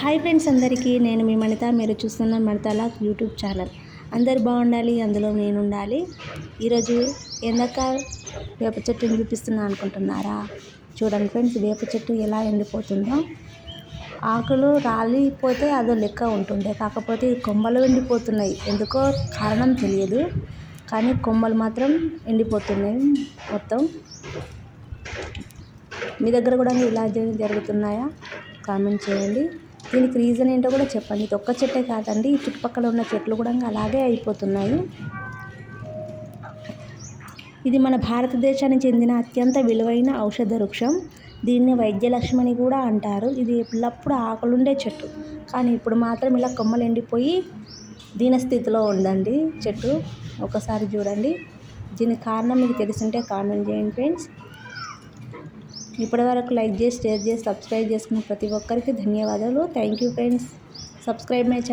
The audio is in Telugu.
హాయ్ ఫ్రెండ్స్ అందరికీ, నేను మీ మణిత. మీరు చూస్తున్న మణితల యూట్యూబ్ ఛానల్. అందరు బాగుండాలి, అందులో నేను ఉండాలి. ఈరోజు ఎందాక వేప చెట్టుని చూపిస్తున్నా అనుకుంటున్నారా? చూడండి ఫ్రెండ్స్, వేప చెట్టు ఎలా ఎండిపోతుందో. ఆకులు రాలిపోతే అదో లెక్క ఉంటుండే, కాకపోతే ఈ కొమ్మలు ఎండిపోతున్నాయి. ఎందుకో కారణం తెలియదు, కానీ కొమ్మలు మాత్రం ఎండిపోతున్నాయి మొత్తం. మీ దగ్గర కూడా ఇలా జరుగుతున్నాయా? కామెంట్ చేయండి. దీనికి రీజన్ ఏంటో కూడా చెప్పండి. ఇది ఒక్క చెట్టే కాదండి, చుట్టుపక్కల ఉన్న చెట్లు కూడా అలాగే అయిపోతున్నాయి. ఇది మన భారతదేశానికి చెందిన అత్యంత విలువైన ఔషధ వృక్షం. దీన్ని వైద్యలక్ష్మి అని కూడా అంటారు. ఇది ఎల్లప్పుడూ ఆకులుండే చెట్టు, కానీ ఇప్పుడు మాత్రం ఇలా కొమ్మలు ఎండిపోయి దీనస్థితిలో ఉందండి చెట్టు. ఒకసారి చూడండి. దీనికి కారణం మీకు తెలిసింటే కామెంట్ చేయండి ఫ్రెండ్స్. ఇప్పటివరకు లైక్ చేసి, షేర్ చేసి, సబ్స్క్రైబ్ చేసుకున్న ప్రతి ఒక్కరికి ధన్యవాదాలు. Thank you friends. Subscribe my channel.